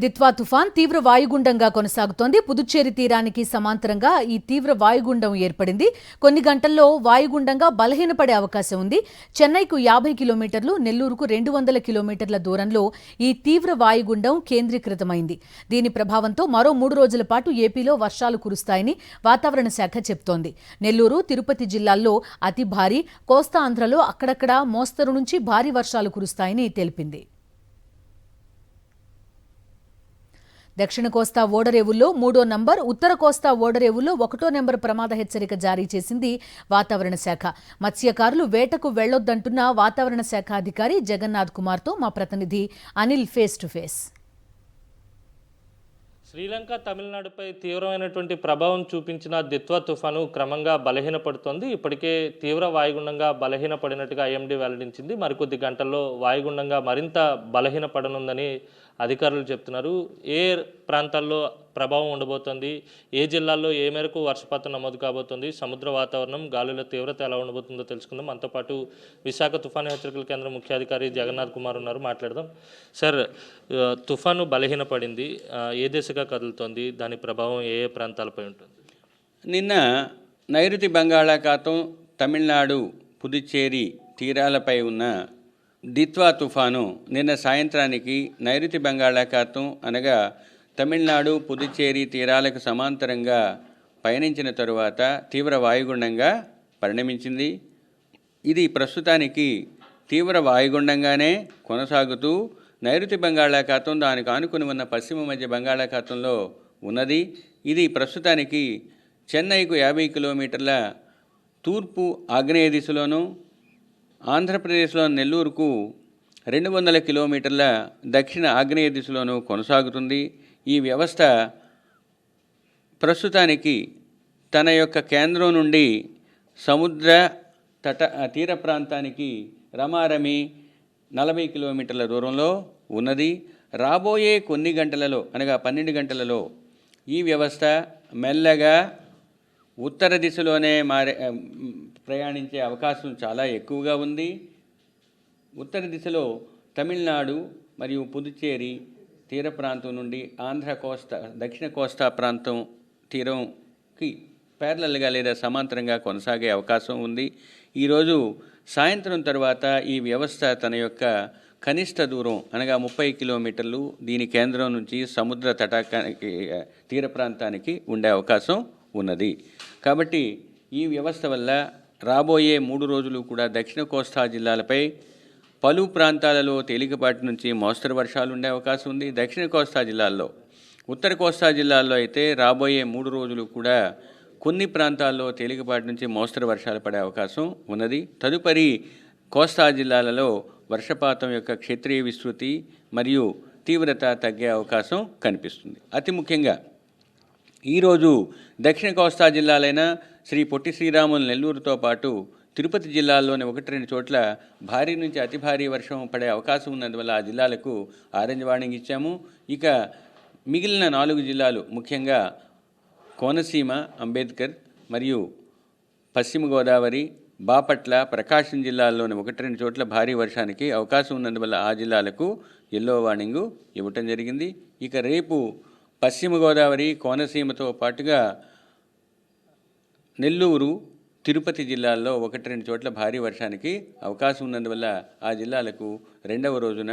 దిత్వా తుఫాన్ తీవ్ర వాయుగుండంగా కొనసాగుతోంది. పుదుచ్చేరి తీరానికి సమాంతరంగా ఈ తీవ్ర వాయుగుండం ఏర్పడింది. కొన్ని గంటల్లో వాయుగుండంగా బలహీనపడే అవకాశం ఉంది. చెన్నైకు 50 కిలోమీటర్లు, నెల్లూరుకు 200 కిలోమీటర్ల దూరంలో ఈ తీవ్ర వాయుగుండం కేంద్రీకృతమైంది. దీని ప్రభావంతో మరో 3 రోజుల పాటు ఏపీలో వర్షాలు కురుస్తాయని వాతావరణ శాఖ చెబుతోంది. నెల్లూరు, తిరుపతి జిల్లాల్లో అతి భారీ, కోస్తా ఆంధ్రలో అక్కడక్కడా మోస్తరు నుంచి భారీ వర్షాలు కురుస్తాయని తెలిపింది. దక్షిణ కోస్తా ఓడరేవుల్లో 3వ నంబర్, ఉత్తర కోస్తా ఓడరేవుల్లో 1వ నంబర్ ప్రమాద హెచ్చరిక జారీ చేసింది వాతావరణ శాఖ. మత్స్యకారులు వేటకు వెళ్లొద్దంటున్న వాతావరణ శాఖ అధికారి జగన్నాథ్ కుమార్తో మా ప్రతినిధి Anil face to face. Sri Lanka, తమిళనాడుపై తీవ్రమైనటువంటి ప్రభావం చూపించిన దిత్వా తుఫాను క్రమంగా బలహీనపడుతోంది. ఇప్పటికే తీవ్ర వాయుగుండంగా బలహీనపడినట్టుగా ఐఎండీ వెల్లడించింది. మరికొద్ది గంటల్లో వాయుగుండంగా మరింత బలహీనపడనుందని అధికారులు చెప్తున్నారు. ఏ ప్రాంతాల్లో ప్రభావం ఉండబోతోంది, ఏ జిల్లాల్లో ఏ మేరకు వర్షపాతం నమోదు కాబోతోంది, సముద్ర వాతావరణం, గాలుల తీవ్రత ఎలా ఉండబోతుందో తెలుసుకుందాం. మనతో పాటు విశాఖ తుఫాను హెచ్చరికల కేంద్రం ముఖ్యాధికారి జగన్నాథ్ కుమార్ ఉన్నారు, మాట్లాడదాం. సార్, తుఫాను బలహీనపడింది, ఏ దిశగా కదులుతోంది, దాని ప్రభావం ఏ ఏ ప్రాంతాలపై ఉంటుంది? నిన్న నైరుతి బంగాళాఖాతం, తమిళనాడు, పుదుచ్చేరి తీరాలపై ఉన్న దిత్వా తుఫాను నిన్న సాయంత్రానికి నైరుతి బంగాళాఖాతం అనగా తమిళనాడు, పుదుచ్చేరి తీరాలకు సమాంతరంగా పయనించిన తరువాత తీవ్ర వాయుగుండంగా పరిణమించింది. ఇది ప్రస్తుతానికి తీవ్ర వాయుగుండంగానే కొనసాగుతూ నైరుతి బంగాళాఖాతం, దానికి ఆనుకుని ఉన్న పశ్చిమ మధ్య బంగాళాఖాతంలో ఉన్నది. ఇది ప్రస్తుతానికి చెన్నైకు 50 కిలోమీటర్ల తూర్పు ఆగ్నేయ దిశలోను, ఆంధ్రప్రదేశ్లో నెల్లూరుకు 200 కిలోమీటర్ల దక్షిణ ఆగ్నేయ దిశలోనూ కొనసాగుతుంది. ఈ వ్యవస్థ ప్రస్తుతానికి తన యొక్క కేంద్రం నుండి సముద్ర తీర ప్రాంతానికి రమారమి 40 కిలోమీటర్ల దూరంలో ఉన్నది. రాబోయే కొన్ని గంటలలో అనగా 12 గంటలలో ఈ వ్యవస్థ మెల్లగా ఉత్తర దిశలోనే ప్రయాణించే అవకాశం చాలా ఎక్కువగా ఉంది. ఉత్తర దిశలో తమిళనాడు మరియు పుదుచ్చేరి తీర ప్రాంతం నుండి దక్షిణ కోస్తా ప్రాంతం తీరంకి ప్యారలల్గా లేదా సమాంతరంగా కొనసాగే అవకాశం ఉంది. ఈరోజు సాయంత్రం తర్వాత ఈ వ్యవస్థ తన యొక్క కనిష్ట దూరం అనగా 30 కిలోమీటర్లు దీని కేంద్రం నుంచి సముద్ర తటాకానికి తీర ప్రాంతానికి ఉండే అవకాశం ఉన్నది. కాబట్టి ఈ వ్యవస్థ వల్ల రాబోయే 3 రోజులు కూడా దక్షిణ కోస్తా జిల్లాలపై పలు ప్రాంతాలలో తేలికపాటి నుంచి మోస్తరు వర్షాలు ఉండే అవకాశం ఉంది. దక్షిణ కోస్తా జిల్లాల్లో, ఉత్తర కోస్తా జిల్లాల్లో అయితే రాబోయే 3 రోజులు కూడా కొన్ని ప్రాంతాల్లో తేలికపాటి నుంచి మోస్తరు వర్షాలు పడే అవకాశం ఉన్నది. తదుపరి కోస్తా జిల్లాలలో వర్షపాతం యొక్క క్షేత్రీయ విస్తృతి మరియు తీవ్రత తగ్గే అవకాశం కనిపిస్తుంది. అతి ముఖ్యంగా ఈరోజు దక్షిణ కోస్తా జిల్లాలైన శ్రీ పొట్టి శ్రీరాములు, నెల్లూరుతో పాటు తిరుపతి జిల్లాల్లోని 1-2 చోట్ల భారీ నుంచి అతి భారీ వర్షం పడే అవకాశం ఉన్నందువల్ల ఆ జిల్లాలకు ఆరెంజ్ వార్నింగ్ ఇచ్చాము. ఇక మిగిలిన 4 జిల్లాలు ముఖ్యంగా కోనసీమ, అంబేద్కర్ మరియు పశ్చిమ గోదావరి, బాపట్ల, ప్రకాశం జిల్లాల్లోని 1-2 చోట్ల భారీ వర్షానికి అవకాశం ఉన్నందువల్ల ఆ జిల్లాలకు ఎల్లో వార్నింగు ఇవ్వటం జరిగింది. ఇక రేపు పశ్చిమ గోదావరి, కోనసీమతో పాటుగా నెల్లూరు, తిరుపతి జిల్లాల్లో 1-2 చోట్ల భారీ వర్షానికి అవకాశం ఉన్నందువల్ల ఆ జిల్లాలకు 2వ రోజున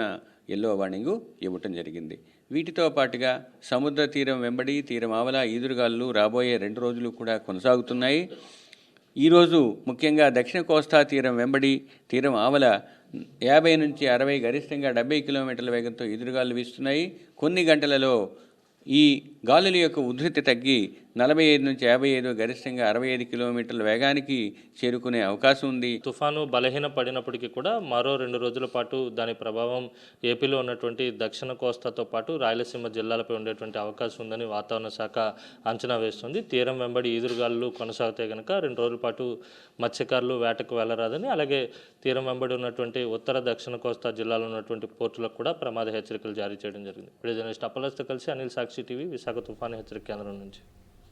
ఎల్లో వార్నింగు ఇవ్వటం జరిగింది. వీటితో పాటుగా సముద్ర తీరం వెంబడి తీరం ఆవల ఈదురుగాలులు రాబోయే 2 రోజులు కూడా కొనసాగుతున్నాయి. ఈరోజు ముఖ్యంగా దక్షిణ కోస్తా తీరం వెంబడి తీరం ఆవల 50 నుంచి 60, గరిష్టంగా 70 కిలోమీటర్ల వేగంతో ఈదురుగాలు వీస్తున్నాయి. కొన్ని గంటలలో ఈ గాలుల యొక్క ఉధృతి తగ్గి 45 నుంచి 55, గరిష్టంగా 65 కిలోమీటర్ల వేగానికి చేరుకునే అవకాశం ఉంది. తుఫాను బలహీన పడినప్పటికీ కూడా మరో 2 రోజుల పాటు దాని ప్రభావం ఏపీలో ఉన్నటువంటి దక్షిణ కోస్తాతో పాటు రాయలసీమ జిల్లాలపై ఉండేటువంటి అవకాశం ఉందని వాతావరణ శాఖ అంచనా వేస్తుంది. తీరం వెంబడి ఈదురుగాలు కొనసాగితే కనుక 2 రోజుల పాటు మత్స్యకారులు వేటకు వెళ్లరాదని, అలాగే తీరం వెంబడి ఉన్నటువంటి ఉత్తర దక్షిణ కోస్తా జిల్లాలో ఉన్నటువంటి పోర్టులకు కూడా ప్రమాద హెచ్చరికలు జారీ చేయడం జరిగింది. వీడియో జర్నలిస్ట్ అప్పలస్తో కలిసి అనిల్, సాక్షి టీవీ, విశాఖ తుఫాను హెచ్చరిక కేంద్రం నుంచి.